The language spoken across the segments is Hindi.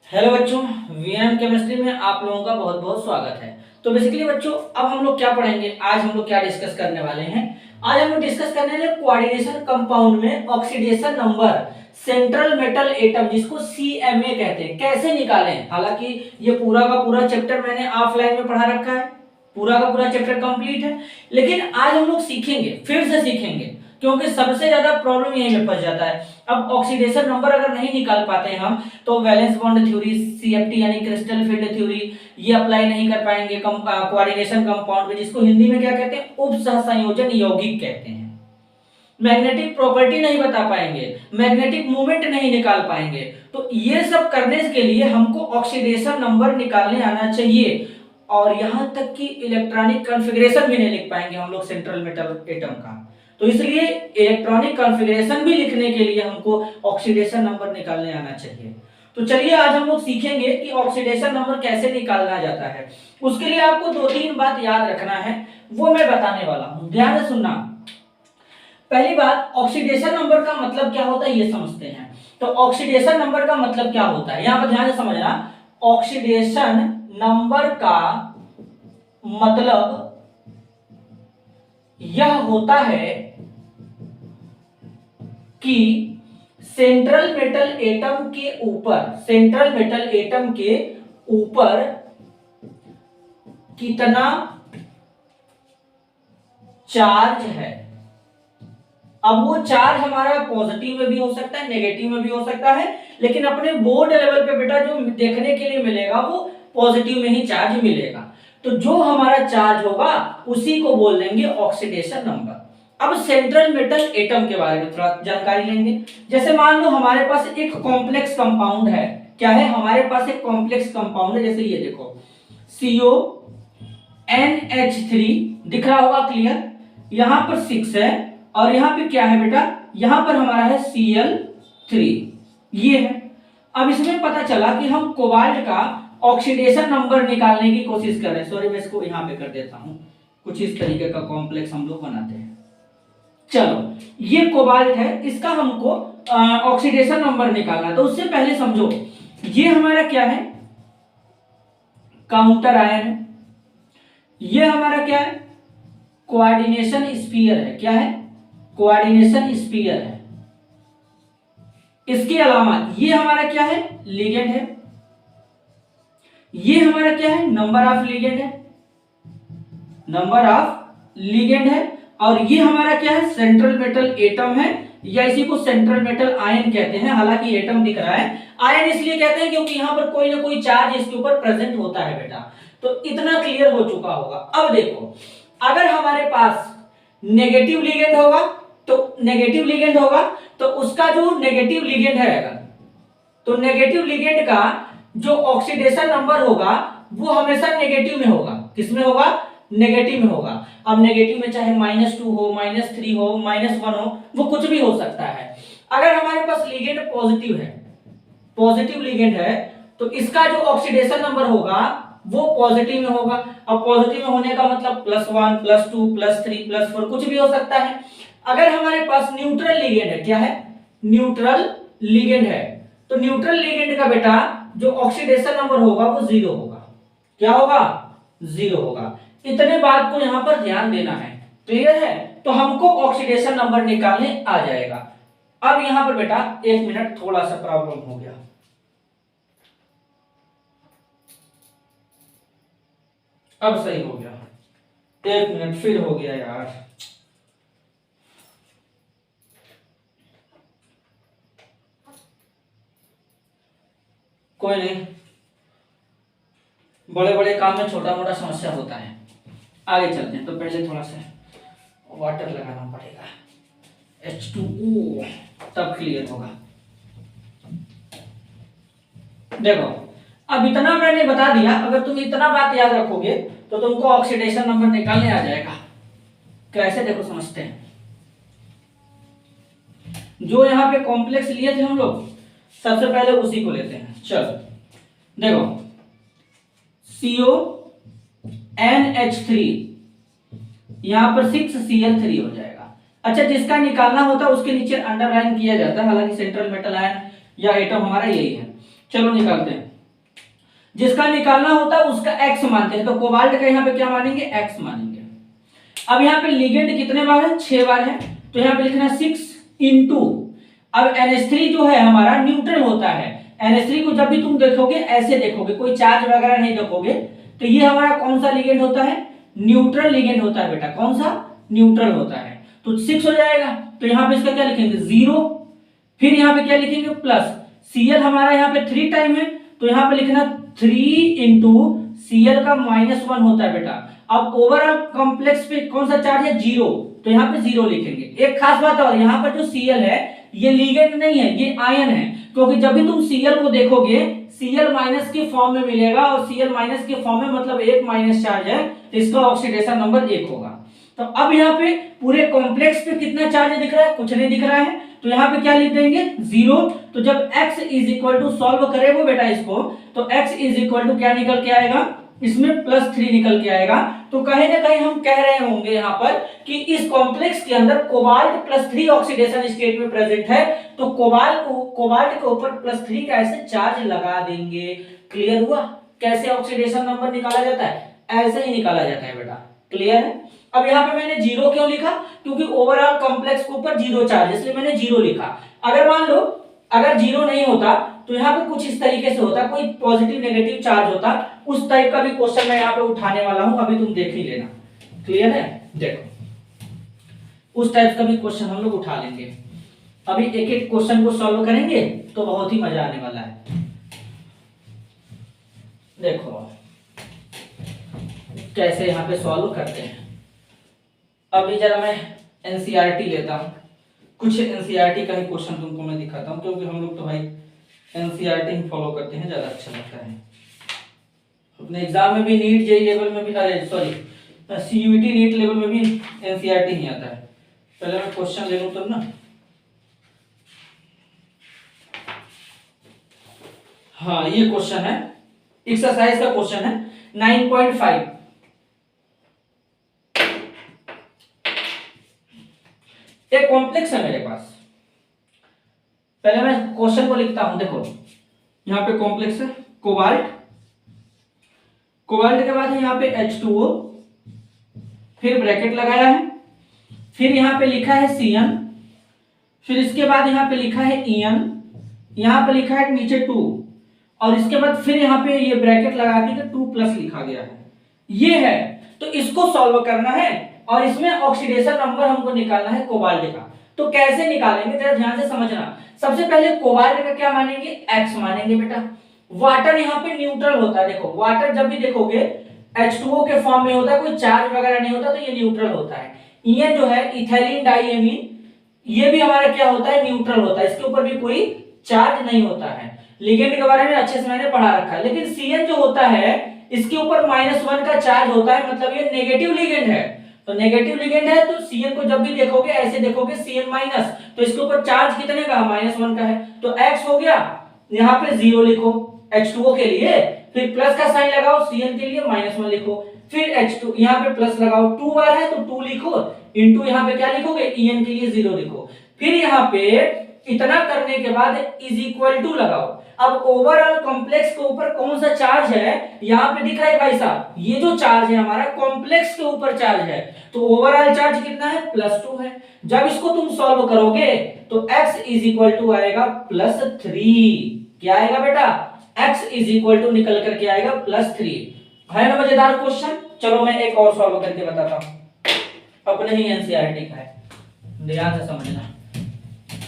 हेलो बच्चों, वीएम केमिस्ट्री में आप लोगों का बहुत बहुत स्वागत है। तो बेसिकली बच्चों, अब हम लोग क्या पढ़ेंगे, आज हम लोग क्या डिस्कस करने वाले हैं। आज हम लोग डिस्कस करने वाले कोऑर्डिनेशन कंपाउंड में oxidation number central metal atom, जिसको सीएमए कहते हैं, कैसे निकालें। हालांकि ये पूरा का पूरा चैप्टर मैंने ऑफलाइन में पढ़ा रखा है, पूरा का पूरा चैप्टर कंप्लीट है, लेकिन आज हम लोग सीखेंगे, फिर से सीखेंगे, क्योंकि सबसे ज्यादा प्रॉब्लम यही में फंस जाता है। अब ऑक्सीडेशन नंबर अगर नहीं निकाल पाते हैं हम, तो वैलेंस बॉन्ड थ्योरी, सीएफटी यानी क्रिस्टल फील्ड थ्योरी, ये अप्लाई नहीं कर पाएंगे कोऑर्डिनेशन कंपाउंड में, जिसको हिंदी में क्या कहते हैं, उप सहसंयोजन यौगिक कहते हैं। मैग्नेटिक प्रॉपर्टी नहीं बता पाएंगे, मैग्नेटिक मूवमेंट नहीं निकाल पाएंगे। तो ये सब करने के लिए हमको ऑक्सीडेशन नंबर निकालने आना चाहिए, और यहां तक कि इलेक्ट्रॉनिक कॉन्फ़िगरेशन भी नहीं लिख पाएंगे हम लोग सेंट्रल मेटल एटम का। तो इसलिए इलेक्ट्रॉनिक कॉन्फ़िगरेशन भी लिखने के लिए हमको ऑक्सीडेशन नंबर निकालने आना चाहिए। तो चलिए आज हम लोग सीखेंगे कि ऑक्सीडेशन नंबर कैसे निकालना जाता है। उसके लिए आपको दो तीन बात याद रखना है, वो मैं बताने वाला हूं, ध्यान से सुनना। पहली बात, ऑक्सीडेशन नंबर का मतलब क्या होता है ये समझते हैं। तो ऑक्सीडेशन नंबर का मतलब क्या होता है, यहां पर ध्यान से समझना। ऑक्सीडेशन नंबर का मतलब यह होता है कि सेंट्रल मेटल एटम के ऊपर, सेंट्रल मेटल एटम के ऊपर कितना चार्ज है। अब वो चार्ज हमारा पॉजिटिव में भी हो सकता है, नेगेटिव में भी हो सकता है, लेकिन अपने बोर्ड लेवल पे बेटा जो देखने के लिए मिलेगा वो पॉजिटिव में ही चार्ज मिलेगा। तो जो हमारा चार्ज होगा उसी को बोल देंगे ऑक्सीडेशन नंबर। अब सेंट्रल मेटल एटम के बारे में थोड़ा जानकारी लेंगे। जैसे मान लो हमारे पास एक कॉम्प्लेक्स कंपाउंड है। क्या है हमारे पास, एक कॉम्प्लेक्स कंपाउंड है। जैसे ये देखो, CONH3 दिख रहा होगा क्लियर, यहां पर 6 है, और यहां पे क्या है बेटा, यहां पर हमारा है Cl3, ये है। अब इसमें पता चला कि हम कोबाल्ट का ऑक्सीडेशन नंबर निकालने की कोशिश कर रहे हैं। सॉरी, मैं इसको यहां पे कर देता हूं, कुछ इस तरीके का कॉम्प्लेक्स हम लोग बनाते हैं। चलो, ये कोबाल्ट है, इसका हमको ऑक्सीडेशन नंबर निकालना है। तो उससे पहले समझो, ये हमारा क्या है, काउंटर आयन है। ये हमारा क्या है, कोऑर्डिनेशन स्फीयर है। क्या है, कोऑर्डिनेशन स्फीयर है। इसके अलावा ये हमारा क्या है, लिगेंड है। ये हमारा क्या है, नंबर ऑफ लिगेंड है, नंबर ऑफ लिगेंड है। और ये हमारा क्या है, सेंट्रल मेटल एटम है, या इसी को सेंट्रल मेटल आयन कहते हैं। हालांकि एटम दिख रहा है, आयन इसलिए कहते हैं क्योंकि यहां पर कोई ना कोई चार्ज इसके ऊपर प्रेजेंट होता है बेटा। तो इतना क्लियर हो चुका होगा। अब देखो, अगर हमारे पास नेगेटिव लिगेंड होगा, तो नेगेटिव लिगेंड होगा तो उसका जो नेगेटिव लिगेंड है, अगर तो नेगेटिव लिगेंड का जो ऑक्सीडेशन नंबर होगा वो हमेशा नेगेटिव में होगा। किसमें होगा, नेगेटिव में होगा। अब नेगेटिव में चाहे -2 हो, -3 हो, -1 हो, वो कुछ भी हो सकता है। अगर हमारे पास लिगेंड पॉजिटिव है, पॉजिटिव लिगेंड है, तो इसका जो ऑक्सीडेशन नंबर होगा वो पॉजिटिव में होगा। अब पॉजिटिव में होने का मतलब +1 +2 +3 +4 कुछ भी हो सकता है। अगर हमारे पास न्यूट्रल लिगेंड है, क्या है, न्यूट्रल लिगेंड है, तो न्यूट्रल लिगेंड का बेटा जो ऑक्सीडेशन नंबर होगा वो 0 होगा। क्या होगा, 0 होगा। इतने बात को यहां पर ध्यान देना है, क्लियर है। तो हमको ऑक्सीडेशन नंबर निकालने आ जाएगा। अब यहां पर बेटा 1 मिनट, थोड़ा सा प्रॉब्लम हो गया। अब सही हो गया, 1 मिनट फिर हो गया यार। कोई नहीं, बड़े बड़े काम में छोटा मोटा समस्या होता है। आगे चलते हैं। तो पहले थोड़ा सा वाटर लगाना पड़ेगा, H2O, तब क्लियर होगा। देखो, अब इतना मैंने बता दिया, अगर तुम इतना बात याद रखोगे तो तुमको ऑक्सीडेशन नंबर निकालने आ जाएगा। कैसे, देखो समझते हैं। जो यहाँ पे कॉम्प्लेक्स लिए थे हम लोग, सबसे पहले उसी को लेते हैं। चलो देखो, CONH3, यहां पर 6Cl3 हो जाएगा। अच्छा, जिसका निकालना होता है उसके नीचे अंडरलाइन किया जाता है, हालांकि सेंट्रल मेटल आयन या एटम हमारा यही है। चलो निकालते हैं। जिसका निकालना होता है उसका एक्स मानते हैं, तो कोबाल्ट का यहाँ पे क्या मानेंगे, एक्स मानेंगे। अब यहाँ पे लिगेंड कितने बार है, 6 बार है, तो यहाँ पे लिखना 6 इंटू, अब NH3 जो है हमारा न्यूट्रल होता है, NH3 को जब भी तुम देखोगे ऐसे देखोगे, कोई चार्ज वगैरह नहीं देखोगे, तो ये हमारा कौन सा लिगेंड होता है, न्यूट्रल लिगेंड होता है बेटा, कौन सा, न्यूट्रल होता है। तो 6 हो जाएगा, तो यहाँ पे इसका क्या लिखेंगे, 0, फिर यहाँ पे क्या लिखेंगे, प्लस Cl हमारा यहाँ पे 3 टाइम है, तो यहाँ पे लिखना 3 इंटू Cl का -1 होता है बेटा। अब ओवरऑल कॉम्प्लेक्स पे कौन सा चार्ज है, 0, तो यहाँ पे 0 लिखेंगे। एक खास बात और, यहाँ पर जो Cl है ये लिगेंड नहीं है, ये आयन है, क्योंकि जब भी तुम Cl को देखोगे Cl माइनस के फॉर्म में मिलेगा, और Cl माइनस के फॉर्म में मतलब एक माइनस चार्ज है, तो इसका ऑक्सीडेशन नंबर 1 होगा। तो अब यहाँ पे पूरे कॉम्प्लेक्स पे कितना चार्ज दिख रहा है, कुछ नहीं दिख रहा है, तो यहाँ पे क्या लिख देंगे, 0। तो जब x is equal to solve करे वो बेटा इसको, तो x इज इक्वल टू क्या निकल के आएगा, इसमें +3 निकल के आएगा। तो कहीं ना कहीं हम कह रहे होंगे यहाँ पर कि इस कॉम्प्लेक्स के अंदर कोबाल्ट +3 ऑक्सीडेशन स्टेट में प्रेजेंट है, तो कोबाल्ट के ऊपर +3 का ऐसे चार्ज लगा देंगे। क्लियर हुआ कैसे ऑक्सीडेशन नंबर निकाला जाता है, ऐसे ही निकाला जाता है बेटा। क्लियर है। अब यहाँ पे मैंने 0 क्यों लिखा, क्योंकि ओवरऑल कॉम्प्लेक्स के ऊपर 0 चार्ज, इसलिए मैंने 0 लिखा। अगर मान लो अगर 0 नहीं होता तो यहाँ पे कुछ इस तरीके से होता, कोई पॉजिटिव नेगेटिव चार्ज होता, उस टाइप का भी क्वेश्चन मैं यहाँ पे उठाने वाला हूं, अभी तुम देख ही लेना। क्लियर है, देखो उस टाइप का भी क्वेश्चन हम लोग उठा लेंगे। अभी एक एक क्वेश्चन को सॉल्व करेंगे तो बहुत ही मजा आने वाला है। देखो कैसे यहाँ पे सॉल्व करते हैं। अभी जरा मैं एनसीईआरटी लेता हूँ, कुछ एनसीईआरटी का ही क्वेश्चन तुमको मैं दिखाता हूँ, क्योंकि हम लोग तो भाई एनसीईआरटी ही फॉलो करते हैं, ज्यादा अच्छा लगता है। अपने एग्जाम में भी नीट जेई लेवल में भी, अरे सॉरी सीयूईटी नीट लेवल में भी एनसीईआरटी ही आता है। पहले मैं क्वेश्चन ले लूँ तब ना। हाँ ये क्वेश्चन है, एक्सरसाइज का क्वेश्चन है 9.5। एक कॉम्प्लेक्स है मेरे पास, पहले मैं क्वेश्चन को लिखता हूं। देखो यहां पे कॉम्प्लेक्स है कोबाल्ट, कोबाल्ट के बाद है यहां पे H2O, फिर ब्रैकेट लगाया है, फिर यहां पे लिखा है Cn, फिर इसके बाद यहां पे लिखा है En, यहां पे लिखा है नीचे 2, और इसके बाद फिर यहां पे ये ब्रैकेट लगा के 2+ लिखा गया है। ये है, तो इसको सॉल्व करना है और इसमें ऑक्सीडेशन नंबर हमको निकालना है कोबाल्ट का। तो कैसे निकालेंगे जरा ध्यान से समझना। सबसे पहले कोबाल्ट का क्या मानेंगे, एक्स मानेंगे बेटा। वाटर यहाँ पे न्यूट्रल होता है, देखो वाटर जब भी देखोगे H2O के फॉर्म में होता है, कोई चार्ज वगैरह नहीं होता, तो ये न्यूट्रल होता है। ये जो है इथाइलिन डाइएमीन, ये भी हमारा क्या होता है, न्यूट्रल होता है, इसके ऊपर भी कोई चार्ज नहीं होता है। लिगेंड के बारे में अच्छे से मैंने पढ़ा रखा है। लेकिन Cn जो होता है इसके ऊपर -1 का चार्ज होता है, मतलब ये नेगेटिव लिगेंड है। तो नेगेटिव लिगेंड है तो Cn को जब भी देखोगे ऐसे देखोगे Cn-, तो इसके ऊपर चार्ज कितने का, -1 का है, तो x हो गया, यहाँ पे 0 लिखो H2O के लिए, फिर प्लस का साइन लगाओ Cn के लिए -1 लिखो, फिर H2 यहाँ पे प्लस लगाओ, 2 बार है तो 2 लिखो, इंटू यहाँ पे क्या लिखोगे, En के लिए 0 लिखो, फिर यहाँ पे इतना करने के बाद इज इक्वल टू लगाओ। अब ओवरऑल कॉम्प्लेक्स के ऊपर कौन सा चार्ज है, यहाँ पे दिख रहा है भाई साहब, ये जो चार्ज है हमारा कॉम्प्लेक्स के ऊपर चार्ज है, तो ओवरऑल चार्ज कितना है, +2 है। जब इसको तुम सॉल्व करोगे तो x इज इक्वल टू आएगा +3। क्या आएगा बेटा, x इज इक्वल टू निकल करके आएगा +3। है ना मजेदार क्वेश्चन। चलो मैं एक और सॉल्व करके बताता हूं, अपने ही एनसीईआरटी का है, ध्यान से समझना।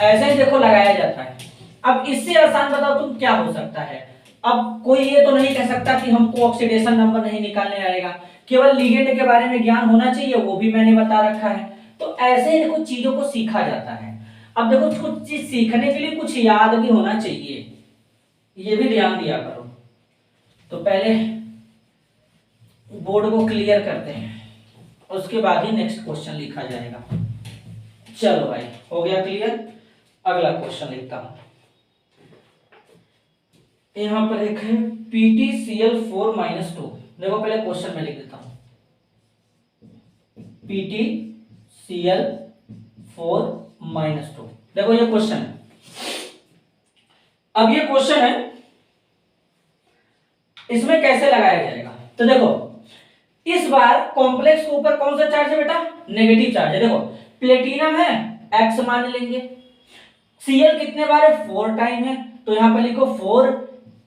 ऐसे ही देखो लगाया जाता है। अब इससे आसान बताओ तुम क्या हो सकता है। अब कोई ये तो नहीं कह सकता कि हमको ऑक्सीडेशन नंबर नहीं निकालने आएगा, केवल लिगेंड के बारे में ज्ञान होना चाहिए, वो भी मैंने बता रखा है। तो ऐसे ही देखो चीजों को सीखा जाता है। अब देखो कुछ चीज सीखने के लिए कुछ याद भी होना चाहिए, ये भी ध्यान दिया करो। तो पहले बोर्ड को क्लियर करते हैं, उसके बाद ही नेक्स्ट क्वेश्चन लिखा जाएगा। चलो भाई हो गया क्लियर। अगला क्वेश्चन लिखता हूं। यहां पर एक है PtCl4-2। देखो पहले क्वेश्चन में लिख देता हूं, PtCl4-2। देखो ये क्वेश्चन है। अब ये क्वेश्चन है, इसमें कैसे लगाया जाएगा, तो देखो इस बार कॉम्प्लेक्स के ऊपर कौन सा चार्ज है बेटा, नेगेटिव चार्ज है। देखो प्लेटिनम है, एक्स मान लेंगे, Cl कितने बार है, 4 टाइम है, तो यहां पर लिखो 4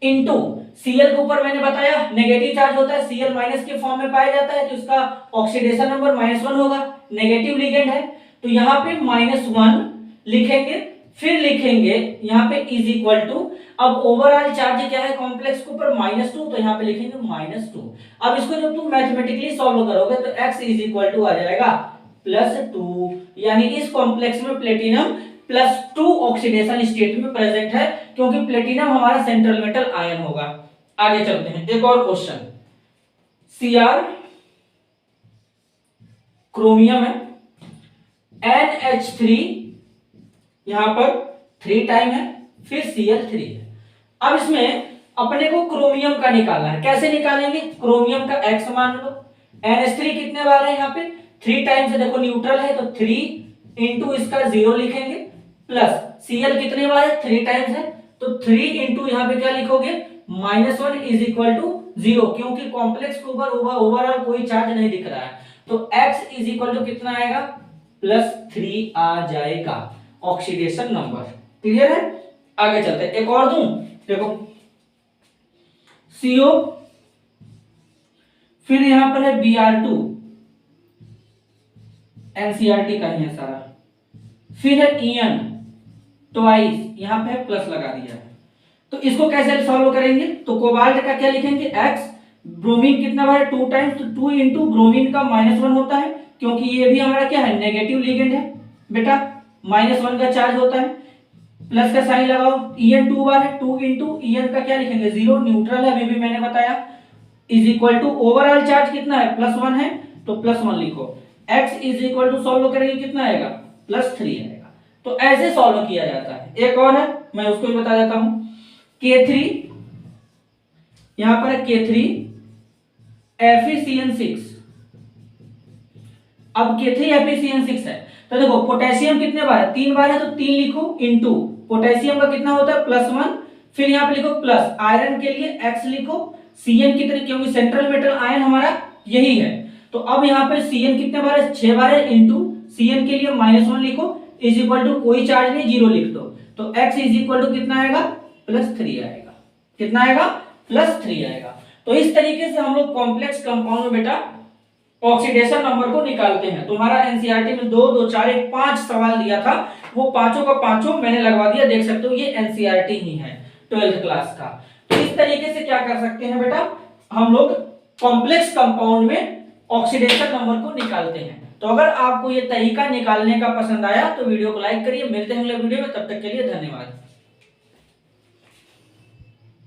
इंटू Cl के ऊपर मैंने बताया नेगेटिव चार्ज होता है, Cl माइनस के फॉर्म में पाया जाता है, तो इसका ऑक्सीडेशन नंबर -1 होगा, नेगेटिव लिगेंड है, तो यहाँ पे -1 लिखेंगे, फिर लिखेंगे यहाँ पे इज इक्वल टू, अब ओवरऑल चार्ज क्या है कॉम्प्लेक्स के ऊपर -2, तो यहाँ पे लिखेंगे -2। अब इसको जब तुम मैथमेटिकली सॉल्व करोगे तो x इज इक्वल टू आ जाएगा +2, यानी इस कॉम्प्लेक्स में प्लेटिनम +2 ऑक्सीडेशन स्टेट में प्रेजेंट है, क्योंकि प्लेटिनम हमारा सेंट्रल मेटल आयन होगा। आगे चलते हैं, एक और क्वेश्चन, Cr क्रोमियम है, NH3 यहां पर 3 टाइम है, फिर Cl3 है। अब इसमें अपने को क्रोमियम का निकालना है, कैसे निकालेंगे, क्रोमियम का x मान लो, NH3 कितने बार है यहाँ पे 3 टाइम से, देखो न्यूट्रल है तो 3 इंटू इसका 0 लिखेंगे, प्लस Cl कितने बार है 3 टाइम्स है, तो 3 इंटू यहाँ पे क्या लिखोगे -1 इज इक्वल टू 0, क्योंकि कॉम्प्लेक्स के ऊपर ओवरऑल कोई चार्ज नहीं दिख रहा है, तो x इज इक्वल टू कितना आएगा +3 आ जाएगा ऑक्सीडेशन नंबर। क्लियर है, आगे चलते हैं, एक और दूं, देखो CO, फिर यहां पर है Br2, NCRT का ही है सारा, फिर है En ट्वाइस, यहां पे प्लस लगा दिया है, तो इसको कैसे सॉल्व करेंगे, तो कोबाल्ट का क्या लिखेंगे x, ब्रोमीन कितना बार है 2 टाइम्स, तो 2 इंटू ब्रोमीन का -1 होता है, क्योंकि ये भी हमारा क्या है नेगेटिव लिगेंड है बेटा, -1 का चार्ज होता है, प्लस का साइन लगाओ, En 2 बार है, 2 इंटू En का क्या लिखेंगे 0, न्यूट्रल है, अभी भी मैंने बताया, is equal to overall charge कितना है +1 है, तो +1 लिखो, x is equal to solve करेंगे कितना आएगा +3 आएगा। तो ऐसे सॉल्व किया जाता है। एक और है, मैं उसको भी बता देता हूं, K3 यहां पर है K3 FeCN6, अब K3 FeCN6 है, तो देखो पोटेशियम कितने बार है 3 बार है, तो 3 लिखो इंटू पोटेशियम का कितना होता है +1, फिर यहां पे लिखो प्लस, आयरन के लिए x लिखो, Cn कितने, क्योंकि सेंट्रल मेटल आयन हमारा यही है, तो अब यहाँ पे Cn कितने बार है 6 बार है, इंटू Cn के लिए -1 लिखो, इज इक्वल टू कोई चार्ज नहीं 0 लिख दो, तो x इज इक्वल टू कितना आएगा +3 आएगा, कितना आएगा +3 आएगा। तो इस तरीके से हम लोग कॉम्प्लेक्स कंपाउंड में बेटा ऑक्सीडेशन नंबर को निकालते हैं। तुम्हारा एनसीईआरटी में 2 2 4 1 5 सवाल दिया था, वो पांचों का पांचों मैंने लगवा दिया, देख सकते हो ये एनसीईआरटी ही है 12th क्लास का। तो इस तरीके से क्या कर सकते हैं बेटा, हम लोग कॉम्प्लेक्स कंपाउंड में ऑक्सीडेशन नंबर को निकालते हैं। तो अगर आपको ये तरीका निकालने का पसंद आया तो वीडियो को लाइक करिए, मिलते हैं अगले वीडियो में, तब तक के लिए धन्यवाद।